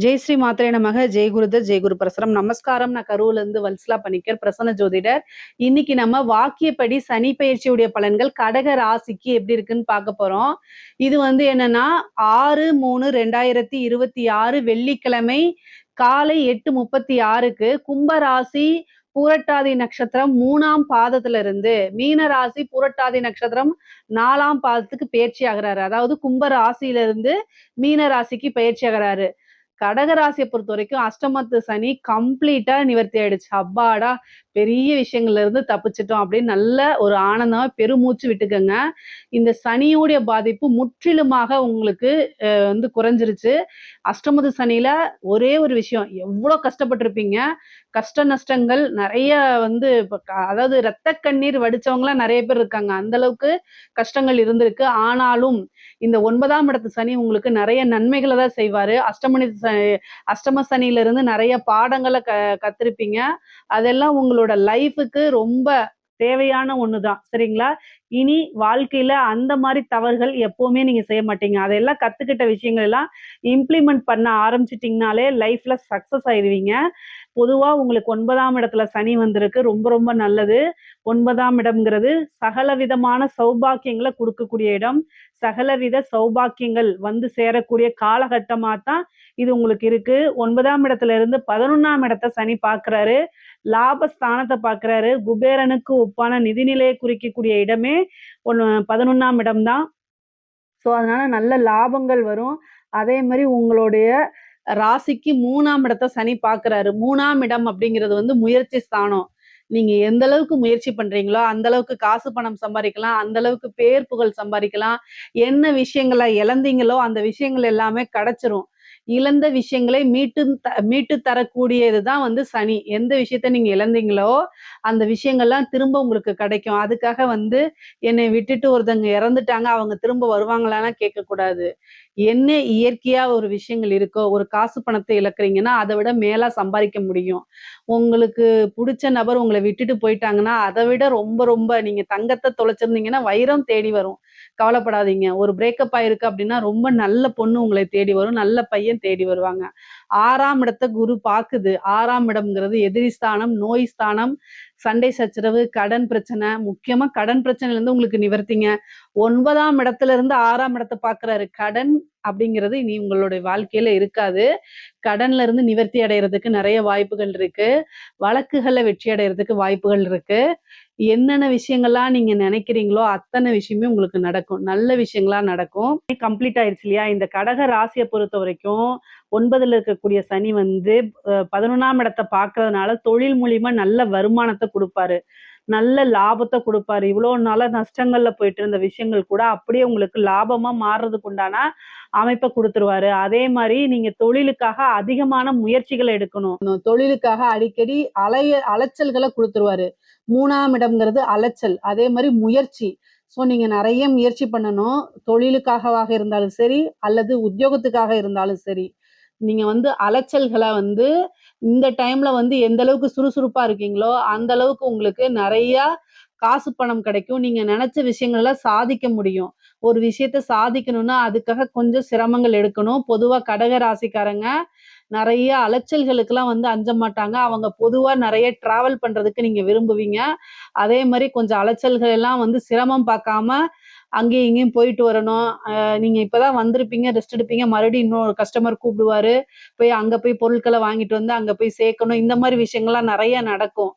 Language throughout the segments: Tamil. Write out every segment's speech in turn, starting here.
ஜெய் ஸ்ரீ மாத்ரே நமக. ஜெய் குருதர், ஜெய் குரு பிரசரம். நமஸ்காரம். நான் கரூர்ல இருந்து வல்சலா பணிக்கர், பிரசன்ன ஜோதிடர். இன்னைக்கு நம்ம வாக்கியப்படி சனி பயிற்சியுடைய பலன்கள் கடக ராசிக்கு எப்படி இருக்குன்னு பார்க்க போறோம். இது என்னன்னா 6/3/2026 வெள்ளிக்கிழமை காலை 8:36க்கு கும்பராசி பூரட்டாதி நட்சத்திரம் 3ஆம் பாதத்துல இருந்து மீன ராசி பூரட்டாதி நட்சத்திரம் 4ஆம் பாதத்துக்கு பயிற்சி ஆகிறாரு. அதாவது கும்ப ராசியில இருந்து மீன ராசிக்கு பயிற்சி ஆகிறாரு. கடகராசியை பொறுத்த வரைக்கும் அஷ்டமத்து சனி கம்ப்ளீட்டா நிவர்த்தி ஆயிடுச்சு. அப்பாடா, பெரிய விஷயங்கள்ல இருந்து தப்பிச்சிட்டோம் அப்படின்னு நல்ல ஒரு ஆனந்தமா பெருமூச்சு விட்டுக்கங்க. இந்த சனியோடைய பாதிப்பு முற்றிலுமாக உங்களுக்கு குறைஞ்சிருச்சு. அஷ்டமத்து சனியில ஒரே ஒரு விஷயம், எவ்வளோ கஷ்டப்பட்டிருப்பீங்க. கஷ்ட நஷ்டங்கள் நிறைய அதாவது ரத்த கண்ணீர் வடிச்சவங்களாம் நிறைய பேர் இருக்காங்க. அந்த அளவுக்கு கஷ்டங்கள் இருந்திருக்கு. ஆனாலும் இந்த 9ஆம் இடத்து சனி உங்களுக்கு நிறைய நன்மைகளை தான் செய்வாரு. அஷ்டம சனியில இருந்து நிறைய பாடங்களை கத்திருப்பீங்க. அதெல்லாம் உங்களோட லைஃபுக்கு ரொம்ப தேவையான ஒண்ணுதான். சரிங்களா? இனி வாழ்க்கையில அந்த மாதிரி தவறுகள் எப்பவுமே நீங்க செய்ய மாட்டீங்க. அதெல்லாம் கத்துக்கிட்ட விஷயங்கள் எல்லாம் இம்ப்ளிமெண்ட் பண்ண ஆரம்பிச்சிட்டீங்கனாலே லைஃப்ல சக்சஸ் ஆயிடுவீங்க. பொதுவா உங்களுக்கு 9ஆம் இடத்துல சனி வந்திருக்கு. ரொம்ப ரொம்ப நல்லது. 9ஆம் இடம்ங்கிறது சகல விதமான சௌபாக்கியங்களை கொடுக்கக்கூடிய இடம். சகலவித சௌபாக்கியங்கள் வந்து சேரக்கூடிய காலகட்டமா தான் இது உங்களுக்கு இருக்கு. 9ஆம் இடத்துல இருந்து 11ஆம் இடத்தை சனி பார்க்கிறாரு. லாபஸ்தானத்தை பார்க்கிறாரு. குபேரனுக்கு ஒப்பான நிதிநிலையை குறிக்கக்கூடிய இடமே 11ஆம் இடம்தான். ஸோ அதனால நல்ல லாபங்கள் வரும். அதே மாதிரி உங்களுடைய ராசிக்கு 3ஆம் இடத்தை சனி பார்க்கிறாரு. 3ஆம் இடம் அப்படிங்கிறது முயற்சி ஸ்தானம். நீங்க எந்த அளவுக்கு முயற்சி பண்றீங்களோ அந்த அளவுக்கு காசு பணம் சம்பாதிக்கலாம், அந்த அளவுக்கு பேர் புகழ் சம்பாதிக்கலாம். என்ன விஷயங்களை இழந்தீங்களோ அந்த விஷயங்கள் எல்லாமே கிடைச்சிரும். இழந்த விஷயங்களை மீட்டு தரக்கூடியதுதான் சனி. எந்த விஷயத்த நீங்க இழந்தீங்களோ அந்த விஷயங்கள்லாம் திரும்ப உங்களுக்கு கிடைக்கும். அதுக்காக என்னை விட்டுட்டு ஒருத்தங்க இறந்துட்டாங்க, அவங்க திரும்ப வருவாங்களான்னா கேட்கக்கூடாது. என்ன இயற்கையா ஒரு விஷயங்கள் இருக்கோ, ஒரு காசு பணத்தை இழக்கிறீங்கன்னா அதை விட மேலா சம்பாதிக்க முடியும். உங்களுக்கு பிடிச்ச நபர் உங்களை விட்டுட்டு போயிட்டாங்கன்னா அதை விட ரொம்ப ரொம்ப நீங்க தங்கத்தை தொலைச்சிருந்தீங்கன்னா வைரம் தேடி வரும். கவலைப்படாதீங்க. ஒரு பிரேக்கப் ஆயிருக்கு அப்படின்னா ரொம்ப நல்ல பொண்ணு உங்களை தேடி வரும், நல்ல பையன் தேடி வருவாங்க. 6ஆம் இடத்தை குரு பாக்குது. 6ஆம் இடம்ங்கிறது எதிரி ஸ்தானம், நோய் ஸ்தானம், சண்டை சச்சரவு, கடன் பிரச்சனை. முக்கியமா கடன் பிரச்சனையில இருந்து உங்களுக்கு நிவர்த்திங்க. 9ஆம் இடத்துல இருந்து 6ஆம் இடத்தை பாக்குறாரு. கடன் அப்படிங்கிறது இனி உங்களுடைய வாழ்க்கையில இருக்காது. கடன்ல இருந்து நிவர்த்தி அடைகிறதுக்கு நிறைய வாய்ப்புகள் இருக்கு. வழக்குகள்ல வெற்றி அடைகிறதுக்கு வாய்ப்புகள் இருக்கு. என்னென்ன விஷயங்கள்லாம் நீங்க நினைக்கிறீங்களோ அத்தனை விஷயமே உங்களுக்கு நடக்கும். நல்ல விஷயங்களா நடக்கும். கம்ப்ளீட் ஆயிடுச்சு இல்லையா? இந்த கடக ராசியை பொறுத்த வரைக்கும் 9ல இருக்கக்கூடிய சனி 11ஆம் இடத்தை பார்க்கறதுனால தொழில் மூலியமா நல்ல வருமானத்தை கொடுப்பாரு. நல்ல லாபத்தை கொடுப்பாரு. இவ்வளவு நாளா நஷ்டங்கள்ல போயிட்டு இருந்த விஷயங்கள் கூட அப்படியே உங்களுக்கு லாபமா மாறுறதுக்கு உண்டான அமைப்பை கொடுத்துருவாரு. அதே மாதிரி நீங்க தொழிலுக்காக அதிகமான முயற்சிகளை எடுக்கணும். தொழிலுக்காக அடிக்கடி அலைச்சல்களை கொடுத்துருவாரு. 3ஆம் இடம்ங்கிறது அலைச்சல். அதே மாதிரி முயற்சி. ஸோ நீங்க நிறைய முயற்சி பண்ணணும். தொழிலுக்காகவாக இருந்தாலும் சரி, அல்லது உத்தியோகத்துக்காக இருந்தாலும் சரி. நீங்க அலைச்சல்களை இந்த டைம்ல எந்த அளவுக்கு சுறுசுறுப்பா இருக்கீங்களோ அந்த அளவுக்கு உங்களுக்கு நிறைய காசு பணம் கிடைக்கும். நீங்க நினைச்ச விஷயங்கள சாதிக்க முடியும். ஒரு விஷயத்த சாதிக்கணும்னா அதுக்காக கொஞ்சம் சிரமங்கள் எடுக்கணும். பொதுவா கடக ராசிக்காரங்க நிறைய அலைச்சல்களுக்கெல்லாம் அஞ்ச மாட்டாங்க. அவங்க பொதுவா நிறைய டிராவல் பண்றதுக்கு நீங்க விரும்புவீங்க. அதே மாதிரி கொஞ்சம் அலைச்சல்கள் எல்லாம் சிரமம் பார்க்காம அங்கேயும் இங்கேயும் போயிட்டு வரணும். நீங்க இப்பதான் வந்திருப்பீங்க, ரெஸ்ட் எடுப்பீங்க. மறுபடியும் இன்னொரு கஸ்டமர் கூப்பிடுவாரு. அங்க போய் பொருட்களை வாங்கிட்டு வந்து அங்க போய் சேர்க்கணும். இந்த மாதிரி விஷயங்கள்லாம் நிறைய நடக்கும்.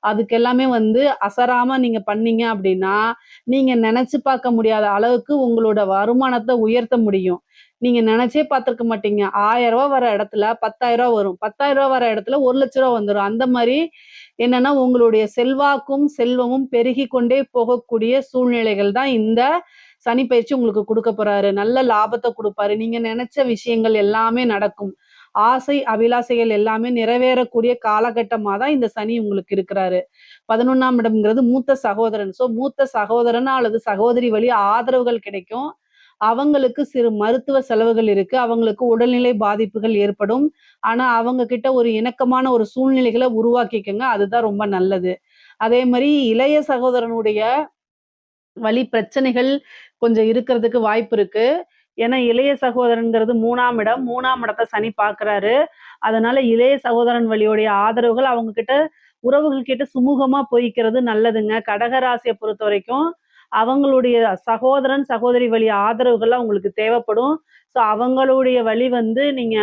அதுக்கு எல்லாமே அசராம நீங்க பண்ணீங்க அப்படின்னா, நீங்க நினைச்சு பார்க்க முடியாத அளவுக்கு உங்களோட வருமானத்தை உயர்த்த முடியும். நீங்க நினைச்சே பார்த்திருக்க மாட்டீங்க. ரூ. 1000 வர இடத்துல ரூ. 10,000 வரும். ரூ. 10,000 வர இடத்துல ரூ. 1,00,000 வந்துரும். அந்த மாதிரி என்னன்னா உங்களுடைய செல்வாக்கும் செல்வமும் பெருகி கொண்டே போகக்கூடிய சூழ்நிலைகள் தான் இந்த சனி பயிற்சி உங்களுக்கு கொடுக்க போறாரு. நல்ல லாபத்தை கொடுப்பாரு. நீங்க நினைச்ச விஷயங்கள் எல்லாமே நடக்கும். ஆசை அபிலாசைகள் எல்லாமே நிறைவேறக்கூடிய காலகட்டமா தான் இந்த சனி உங்களுக்கு இருக்கிறாரு. 11ஆம் இடம்ங்கிறது மூத்த சகோதரன். ஸோ மூத்த சகோதரன் அல்லது சகோதரி வழி ஆதரவுகள் கிடைக்கும். அவங்களுக்கு சிறு மருத்துவ செலவுகள் இருக்கு. அவங்களுக்கு உடல்நிலை பாதிப்புகள் ஏற்படும். ஆனா அவங்க கிட்ட ஒரு இணக்கமான ஒரு சூழ்நிலைகளை உருவாக்கிக்கங்க. அதுதான் ரொம்ப நல்லது. அதே மாதிரி இளைய சகோதரனுடைய வழி பிரச்சனைகள் கொஞ்சம் இருக்கிறதுக்கு வாய்ப்பு இருக்கு. ஏன்னா இளைய சகோதரன்கிறது 3ஆம் இடம். 3ஆம் இடத்த சனி பார்க்குறாரு. அதனால இளைய சகோதரன் வழியுடைய ஆதரவுகள் அவங்க கிட்ட உறவுகள் கிட்ட சுமூகமா போய்க்கிறது நல்லதுங்க. கடக ராசிய பொறுத்தவரைக்கும் அவங்களுடைய சகோதரன், சகோதரி வழி ஆதரவுகள்லாம் உங்களுக்கு தேவைப்படும். ஸோ அவங்களுடைய வழி வந்து நீங்க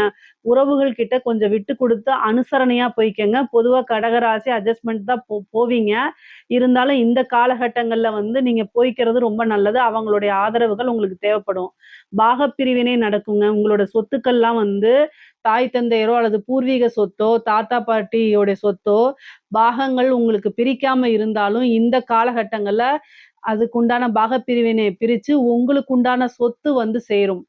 உறவுகள் கிட்ட கொஞ்சம் விட்டு குடுத்து அனுசரணையா போய்க்கங்க. பொதுவா கடகராசி அட்ஜஸ்ட்மெண்ட் தான் போவீங்க. இருந்தாலும் இந்த காலகட்டங்கள்ல வந்து நீங்க போய்க்கிறது ரொம்ப நல்லது. அவங்களுடைய ஆதரவுகள் உங்களுக்கு தேவைப்படும். பாகப்பிரிவினை நடக்குங்க. உங்களோட சொத்துக்கள்லாம் வந்து தாய் தந்தையரோ அல்லது பூர்வீக சொத்தோ, தாத்தா பாட்டியோட சொத்தோ, பாகங்கள் உங்களுக்கு பிரிக்காம இருந்தாலும் இந்த காலகட்டங்கள்ல அதுக்குண்டான பாகப்பிரிவினைய பிரிச்சு உங்களுக்கு உண்டான சொத்து வந்து சேரும்.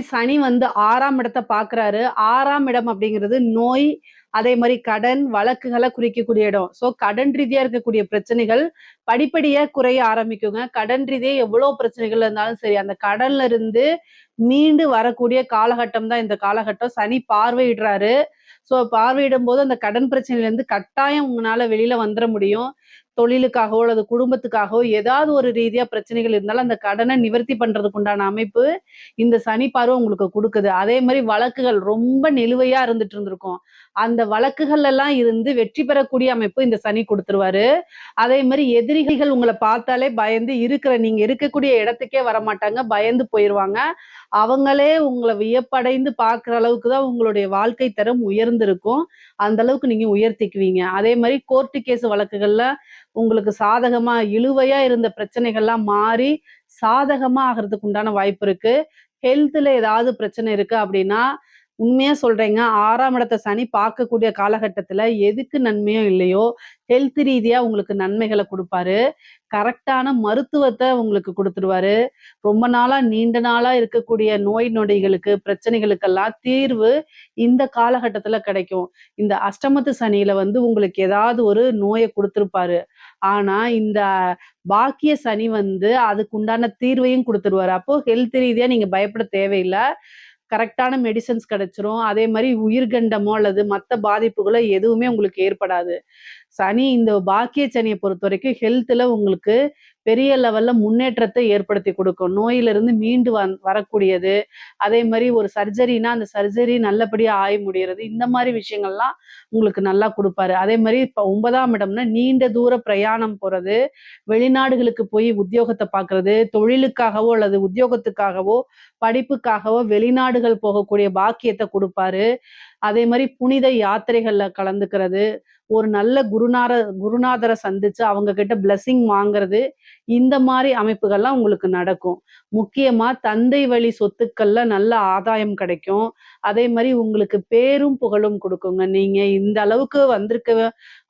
சனி வந்து 6ஆம் இடத்த பார்க்குறாரு. 6ஆம் இடம் அப்படிங்கிறது நோய், அதே மாரி கடன், வழக்குகள குறிக்கக்கூடிய இடம். ஸோ கடன் ரீதியா இருக்கக்கூடிய பிரச்சனைகள் படிப்படியா குறைய ஆரம்பிக்குங்க. கடன் ரீதியா எவ்வளோ பிரச்சனைகள் இருந்தாலும் சரி, அந்த கடன்ல இருந்து மீண்டு வரக்கூடிய காலகட்டம் தான் இந்த காலகட்டம். சனி பார்வையிடுறாரு. ஸோ பார்வையிடும்போது அந்த கடன் பிரச்சனையிலேருந்து கட்டாயம் உங்கனால வெளியில வந்துர முடியும். தொழிலுக்காகவோ அல்லது குடும்பத்துக்காகவோ ஏதாவது ஒரு ரீதியா பிரச்சனைகள் இருந்தாலும் அந்த கடனை நிவர்த்தி பண்றதுக்கு உண்டான அமைப்பு இந்த சனி பார்வை உங்களுக்கு குடுக்குது. அதே மாரி வழக்குகள் ரொம்ப நிலுவையா இருந்துட்டு இருந்திருக்கும். அந்த வழக்குகள் எல்லாம் இருந்து வெற்றி பெறக்கூடிய அமைப்பு இந்த சனி குடுத்துருவாரு. அதே மாரி எதிரிகள் உங்கள பார்த்தாலே பயந்து நீங்க இருக்கக்கூடிய இடத்துக்கே வரமாட்டாங்க. பயந்து போயிருவாங்க. அவங்களே உங்கள வியப்படைந்து பார்க்குற அளவுக்கு தான் உங்களுடைய வாழ்க்கை தரம் உயர்ந்திருக்கும். அந்த அளவுக்கு நீங்க உயர்த்திக்குவீங்க. அதே மாரி கோர்ட் கேஸ் வழக்குகள்ல உங்களுக்கு சாதகமா இழுவையா இருந்த பிரச்சனைகள்லாம் மாறி சாதகமா ஆகுறதுக்கு உண்டான வாய்ப்பு இருக்கு. ஹெல்த்ல ஏதாவது பிரச்சனை இருக்கு அப்படின்னா, உண்மையா சொல்றேங்க. 6ஆம் இடத்த சனி பார்க்கக்கூடிய காலகட்டத்தில எதுக்கு நன்மையோ இல்லையோ, ஹெல்த் ரீதியா உங்களுக்கு நன்மைகள குடுப்பாரு. கரெக்ட்டான மருத்துவத்த உங்களுக்கு குடுத்துருவாரு. ரொம்ப நாளா நீண்ட நாளா இருக்கக்கூடிய நோய் நொடிகளுக்கு, பிரச்சனைகளுக்கெல்லாம் தீர்வு இந்த காலகட்டத்தில கிடைக்கும். இந்த அஷ்டமத்து சனியில வந்து உங்களுக்கு ஏதாவது ஒரு நோய குடுத்திருப்பாரு. ஆனா, இந்த பாக்கிய சனி வந்து அதுக்குண்டான தீர்வையும் குடுத்துருவாரு. அப்போ ஹெல்த் ரீதியா நீங்க பயப்பட தேவையில்ல. கரெக்ட்டான மெடிசின்ஸ் கிடைச்சிரும். அதே மாரி உயிர்கண்டமோ அல்லது மத்த பாதிப்புகளோ எதுவுமே உங்களுக்கு ஏற்படாது. சனி இந்த பாக்கிய சனிய பொறுத்தவரைக்கும் ஹெல்த்ல உங்களுக்கு பெரிய லெவல்ல முன்னேற்றத்தை ஏற்படுத்தி குடுக்கும். நோயிலிருந்து மீண்டு வரக்கூடியது. அதே மாரி ஒரு சர்ஜரினா, அந்த சர்ஜரி நல்லபடியா ஆயி முடியறது. இந்த மாரி விஷயங்கள்லாம் உங்களுக்கு நல்லா குடுப்பாரு. அதே மாரி இப்ப 9ஆம் இடம்னா நீண்ட தூர பிரயாணம் போறது, வெளிநாடுகளுக்கு போய் உத்தியோகத்த பார்க்கறது, தொழிலுக்காகவோ அல்லது உத்தியோகத்துக்காகவோ, படிப்புக்காகவோ வெளிநாடுகள் போகக்கூடிய பாக்கியத்த குடுப்பாரு. அதே மாரி புனித யாத்திரைகள்ல கலந்துக்கிறது, ஒரு நல்ல குருநாதர சந்திச்சு அவங்க கிட்ட பிளெஸ்ஸிங் வாங்குறது, இந்த மாரி அமைப்புகள்லாம் உங்களுக்கு நடக்கும். முக்கியமா தந்தை வழி சொத்துக்கள்ல நல்ல ஆதாயம் கிடைக்கும். அதே மாரி உங்களுக்கு பேரும், புகழும் குடுக்குங்க. நீங்க இந்த அளவுக்கு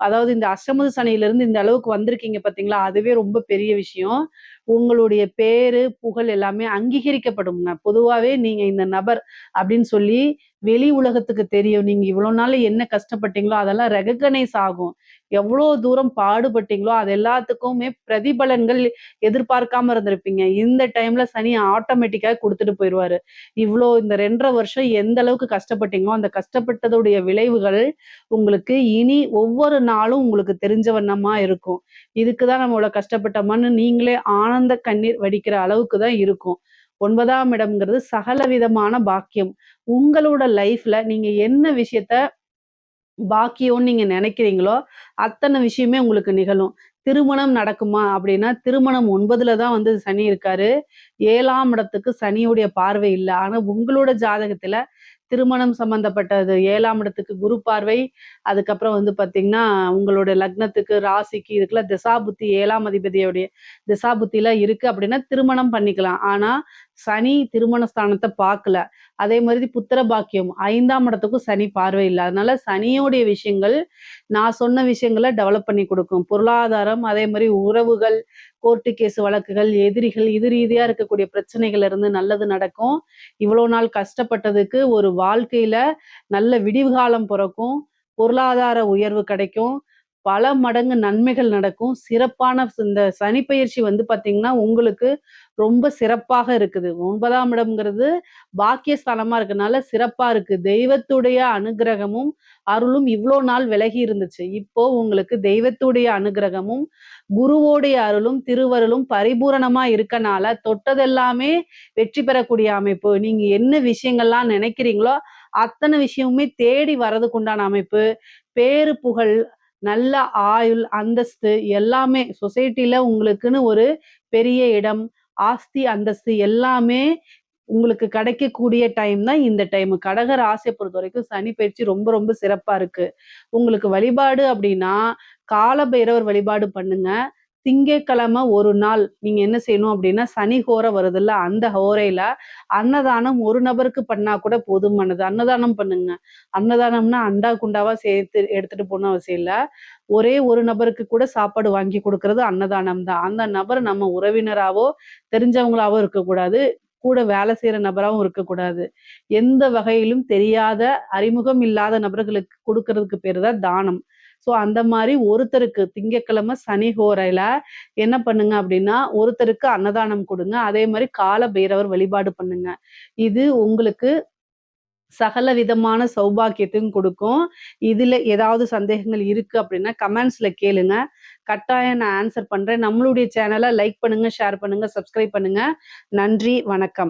அதாவது இந்த அஷ்டமத்து சனியிலிருந்து இந்த அளவுக்கு வந்திருக்கீங்க பார்த்தீங்களா? அதுவே ரொம்ப பெரிய விஷயம். உங்களுடைய பேரு, புகழ் எல்லாமே அங்கீகரிக்கப்படும்ங்க. பொதுவாவே நீங்க இந்த நபர் அப்படின்னு சொல்லி வெளி உலகத்துக்கு தெரியும். நீங்க இவ்வளோ நாள் என்ன கஷ்டப்பட்டீங்களோ, அதெல்லாம் ரெகக்னைஸ் ஆகும். எவ்வளோ தூரம் பாடுபட்டீங்களோ, அது எல்லாத்துக்குமே பிரதிபலன்கள் எதிர்பார்க்காம இருந்திருப்பீங்க. இந்த டைம்ல சனி ஆட்டோமேட்டிக்கா குடுத்துட்டு போயிருவாரு. இந்த 2 1/2 வருஷம் எந்த அளவுக்கு கஷ்டப்பட்டீங்களோ, அந்த கஷ்டப்பட்டதுடைய விளைவுகள் உங்களுக்கு இனி ஒவ்வொரு நாளும் உங்களுக்கு தெரிஞ்ச வண்ணமா இருக்கும். இதுக்கு தான் நம்ம இவ்வளோ கஷ்டப்பட்டோமான்னு நீங்களே ஆனந்த கண்ணீர் வடிக்கிற அளவுக்கு தான் இருக்கும். 9ஆம் இடம்ங்கிறது சகல விதமான பாக்கியம். உங்களோட லைஃப்ல நீங்க என்ன விஷயத்த பாக்கியம்னு நீங்க நினைக்கிறீங்களோ, அத்தன விஷயமே உங்களுக்கு நிகழும். திருமணம் நடக்குமா? அப்படின்னா, திருமணம் 9ல தான் வந்து சனி இருக்காரு. 7ஆம் இடத்துக்கு சனியுடைய பார்வை இல்ல. ஆனா உங்களோட ஜாதகத்துல திருமணம் சம்மந்தப்பட்டது 7ஆம் இடத்துக்கு குரு பார்வை, அதுக்கப்புறம் வந்து பார்த்தீங்கன்னா, உங்களோட லக்னத்துக்கு, ராசிக்கு இதுக்கெல்லாம் திசாபுத்தி 7ஆம் அதிபதியுடைய திசாபுத்திலாம் இருக்கு அப்படின்னா, திருமணம் பண்ணிக்கலாம். ஆனா, சனி திருமண ஸ்தானத்த பார்க்கல. அதே மாதிரி புத்திர பாக்கியம் 5ஆம் இடத்துக்கும் சனி பார்வை இல்ல. அதனால சனியோடைய விஷயங்கள், நான் சொன்ன விஷயங்கள டெவலப் பண்ணி குடுக்கும். பொருளாதாரம், அதே மாரி உறவுகள், கோர்ட்டு கேஸ் வழக்குகள், எதிரிகள் இது ரீதியா இருக்கக்கூடிய பிரச்சனைகள்ல இருந்து நல்லது நடக்கும். இவ்வளோ நாள் கஷ்டப்பட்டதுக்கு ஒரு வாழ்க்கையில நல்ல விடிவு காலம் பொறக்கும். பொருளாதார உயர்வு கிடைக்கும். பல மடங்கு நன்மைகள் நடக்கும். சிறப்பான இந்த சனிப்பெயர்ச்சி வந்து பார்த்தீங்கன்னா, உங்களுக்கு ரொம்ப சிறப்பாக இருக்குது. 9ஆம் இடம்ங்கிறது பாக்கியஸ்தானமா இருக்கனால சிறப்பா இருக்கு. தெய்வத்துடைய அனுக்கிரகமும், அருளும் இவ்ளோ நாள் விலகி இருந்துச்சு. இப்போ உங்களுக்கு தெய்வத்துடைய அனுக்கிரகமும், குருவோடைய அருளும், திருவருளும் பரிபூரணமா இருக்கனால தொட்டதெல்லாமே வெற்றி பெறக்கூடிய அமைப்பு. நீங்க என்ன விஷயங்கள்லாம் நினைக்கிறீங்களோ, அத்தன விஷயமுமே தேடி வரதுக்கு உண்டான அமைப்பு. பேரு, புகழ், நல்ல ஆயுள், அந்தஸ்து எல்லாமே சொசைட்டில உங்களுக்குன்னு ஒரு பெரிய இடம், ஆஸ்தி, அந்தஸ்து எல்லாமே உங்களுக்கு கிடைக்கக்கூடிய டைம் தான் இந்த டைம். கடக ராசிய பொறுத்தவரைக்கும் சனி பயிற்சி ரொம்ப ரொம்ப சிறப்பா இருக்கு. உங்களுக்கு வழிபாடு அப்படின்னா, கால பைரவர் வழிபாடு பண்ணுங்க. திங்கட்கிழமை ஒரு நாள் நீங்க என்ன செய்யணும் அப்படின்னா, சனி ஹோரை வருதுல்ல, அந்த ஹோரையில அன்னதானம் ஒரு நபருக்கு பண்ணா கூட போதுமானது. அன்னதானம் பண்ணுங்க. அன்னதானம்னா அண்டா, குண்டாவா சேர்த்து எடுத்துட்டு போகணும்னு அவசியம் இல்ல. ஒரே ஒரு நபருக்கு கூட சாப்பாடு வாங்கி குடுக்குறது அன்னதானம் தான். அந்த நபர் நம்ம உறவினராவோ, தெரிஞ்சவங்களாவோ இருக்கக்கூடாது. கூட வேலை செய்ற நபராவும் இருக்கக்கூடாது. எந்த வகையிலும் தெரியாத, அறிமுகம் இல்லாத நபர்களுக்கு குடுக்குறதுக்கு பேரு தான் தானம். ஸோ அந்த மாரி ஒருத்தருக்கு திங்கட்கிழமை சனி ஹோரையில என்ன பண்ணுங்க அப்படின்னா, ஒருத்தருக்கு அன்னதானம் குடுங்க. அதே மாரி கால பைரவர் வழிபாடு பண்ணுங்க. இது உங்களுக்கு சகல விதமான சௌபாக்கியத்தையும் குடுக்கும். இதுல ஏதாவது சந்தேகங்கள் இருக்கு அப்படின்னா, கமெண்ட்ஸ்ல கேளுங்க. கட்டாயம் நான் ஆன்சர் பண்றேன். நம்மளுடைய சேனல லைக் பண்ணுங்க, ஷேர் பண்ணுங்க, சப்ஸ்கிரைப் பண்ணுங்க. நன்றி, வணக்கம்.